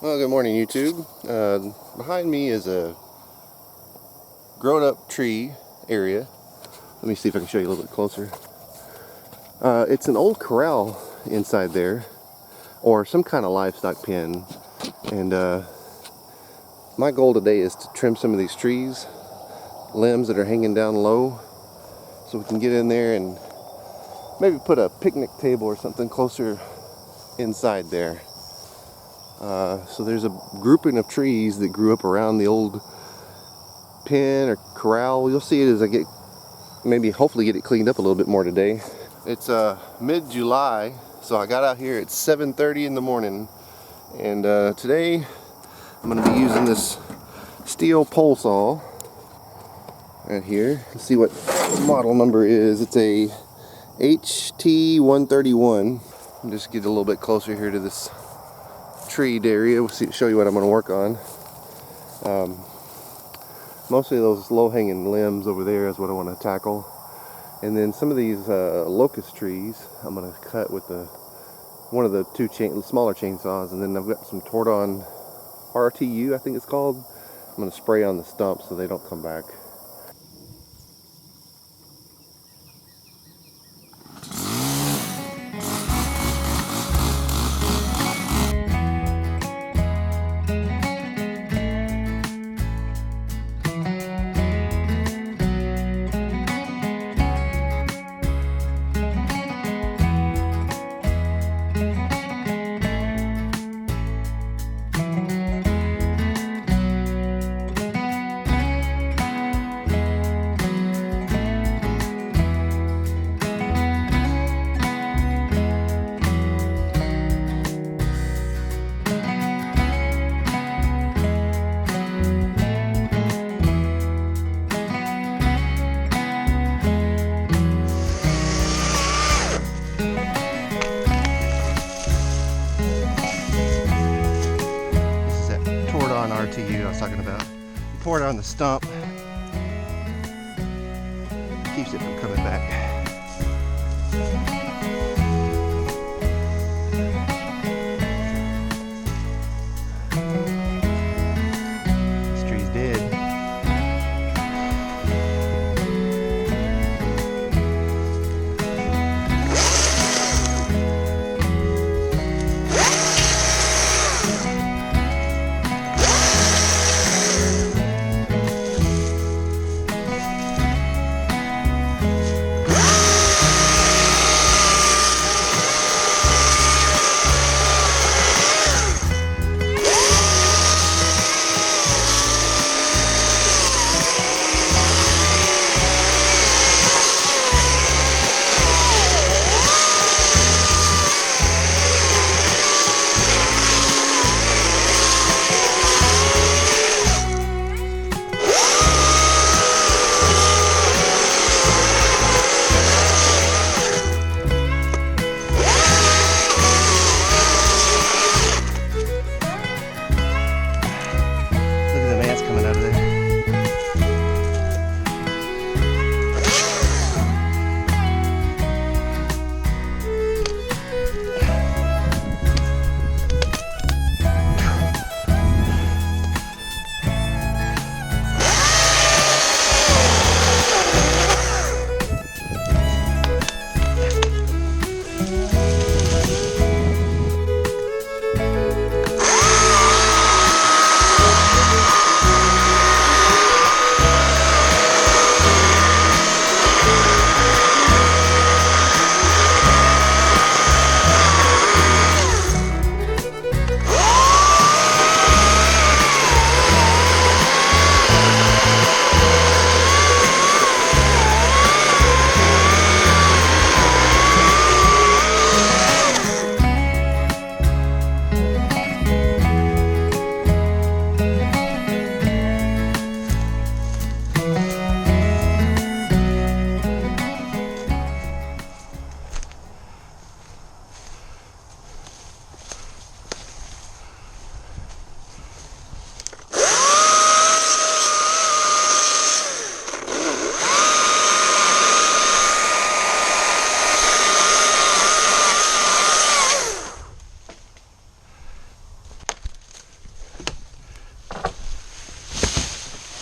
Well, good morning, YouTube. Behind me is a grown-up tree area. Let me see if I can show you a little bit closer. It's an old corral inside there, or some kind of livestock pen. And my goal today is to trim some of these trees, limbs that are hanging down low, so we can get in there and maybe put a picnic table or something closer inside there. So there's a grouping of trees that grew up around the old pen or corral. You'll see it as I hopefully get it cleaned up a little bit more today. It's mid-July, so I got out here at 7:30 in the morning, and today I'm going to be using this Stihl pole saw right here. Let's see what model number is. It's a HT131. I'll just get a little bit closer here to this treed area. We'll show you what I'm going to work on. Mostly those low-hanging limbs over there is what I want to tackle, and then some of these locust trees I'm going to cut with one of the smaller chainsaws, and then I've got some Tordon RTU, I think it's called. I'm going to spray on the stumps so they don't come back. RTU I was talking about. You pour it on the stump, keeps it from coming back. This tree's dead.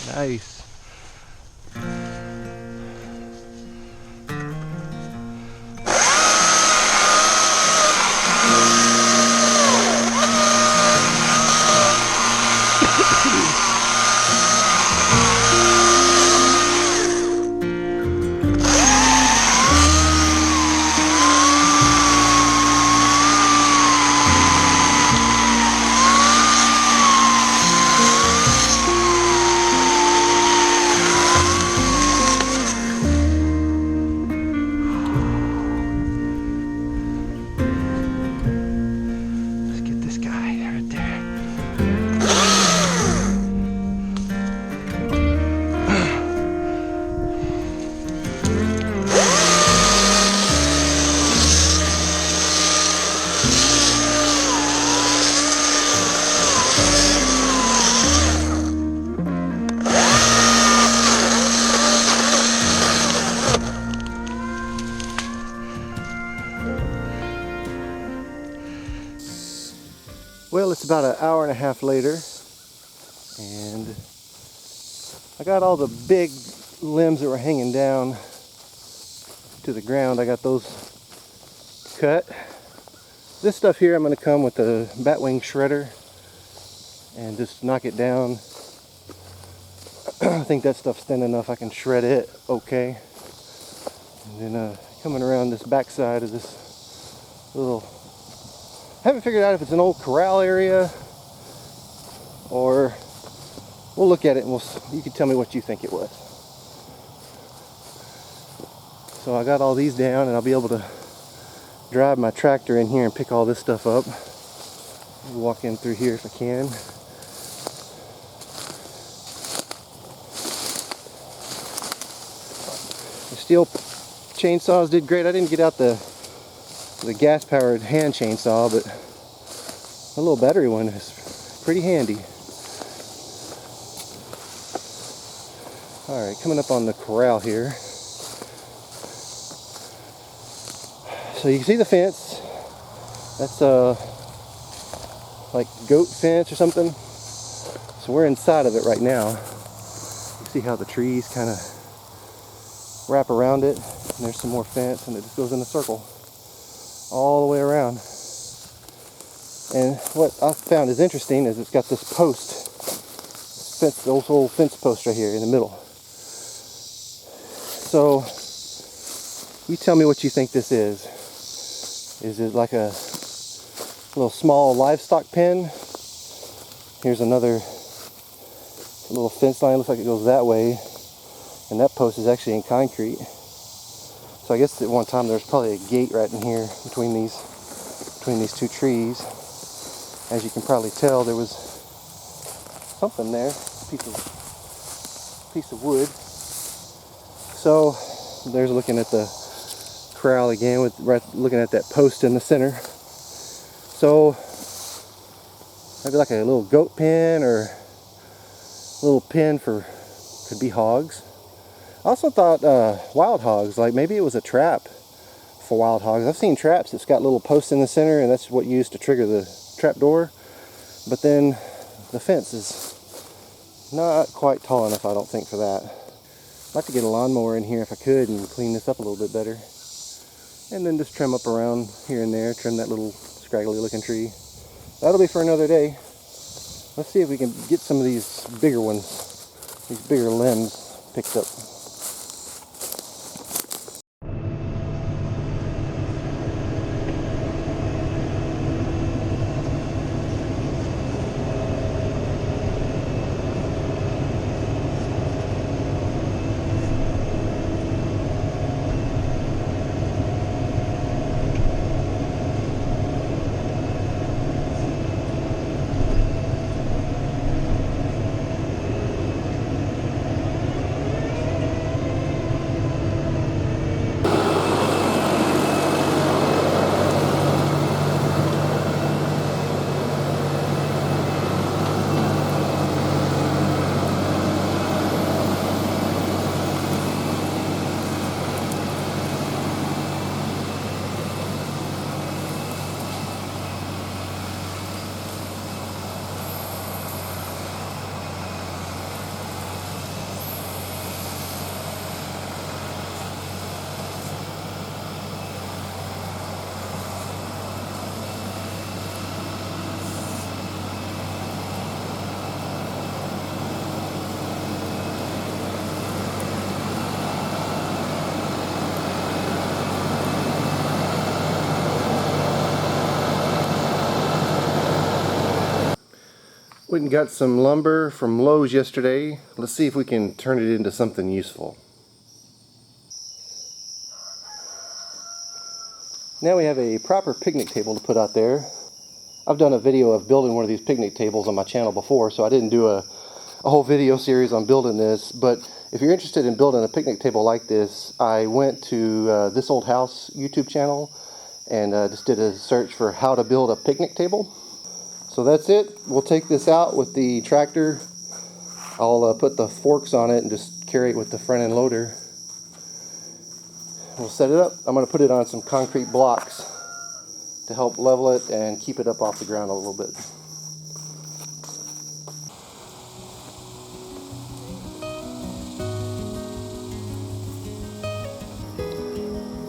Nice. Well, it's about an hour and a half later, and I got all the big limbs that were hanging down to the ground. I got those cut. This stuff here, I'm going to come with the batwing shredder and just knock it down. I think that stuff's thin enough I can shred it okay. And then coming around this backside of this little, I haven't figured out if it's an old corral area, or we'll look at it and you can tell me what you think it was. So I got all these down, and I'll be able to drive my tractor in here and pick all this stuff up. I'll walk in through here if I can. The Stihl chainsaws did great. I didn't get out the gas-powered hand chainsaw, but a little battery one is pretty handy. Alright, coming up on the corral here. So you can see the fence. That's like goat fence or something. So we're inside of it right now. You see how the trees kind of wrap around it, and there's some more fence, and it just goes in a circle all the way around. And what I found is interesting is it's got this post, fence, the old fence post right here in the middle. So you tell me what you think this is. Is it like a little small livestock pen? Here's another little fence line, looks like it goes that way, and that post is actually in concrete. So I guess at one time there was probably a gate right in here between these two trees. As you can probably tell, there was something there, a piece of wood. So there's looking at the corral again, looking at that post in the center. So maybe like a little goat pen, or a little pen for, could be hogs. I also thought wild hogs, like maybe it was a trap for wild hogs. I've seen traps that's got little posts in the center, and that's what you use to trigger the trap door. But then the fence is not quite tall enough, I don't think, for that. I'd like to get a lawnmower in here if I could and clean this up a little bit better. And then just trim up around here and there, trim that little scraggly looking tree. That'll be for another day. Let's see if we can get some of these bigger ones, these bigger limbs picked up. Went and got some lumber from Lowe's yesterday. Let's see if we can turn it into something useful. Now we have a proper picnic table to put out there. I've done a video of building one of these picnic tables on my channel before, so I didn't do a whole video series on building this. But if you're interested in building a picnic table like this, I went to This Old House YouTube channel and just did a search for how to build a picnic table. So that's it. We'll take this out with the tractor. I'll put the forks on it and just carry it with the front end loader. We'll set it up. I'm going to put it on some concrete blocks to help level it and keep it up off the ground a little bit.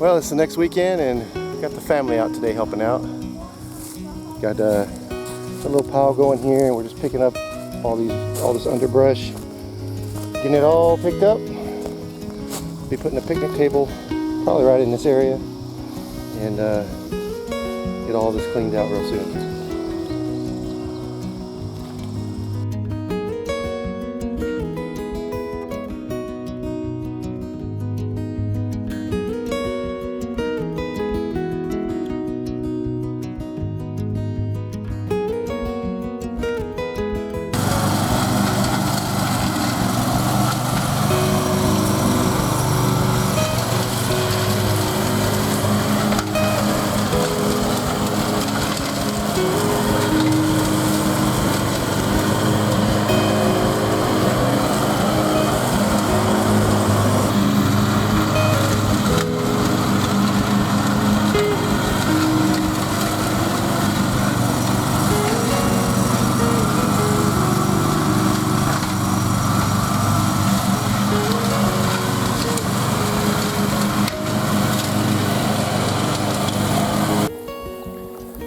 Well, it's the next weekend and got the family out today helping out. Got a little pile going here and we're just picking up all this underbrush, getting it all picked up. Be putting a picnic table probably right in this area and get all this cleaned out real soon.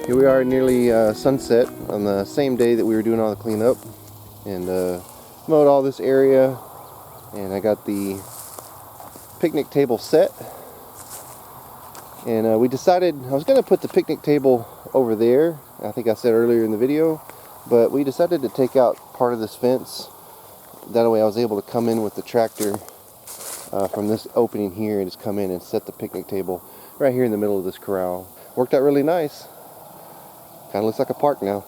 Here we are nearly sunset on the same day that we were doing all the cleanup, and mowed all this area, and I got the picnic table set. And we decided I was going to put the picnic table over there, I think I said earlier in the video, but we decided to take out part of this fence. That way I was able to come in with the tractor from this opening here and just come in and set the picnic table right here in the middle of this corral. Worked out really nice. Kind of looks like a park now.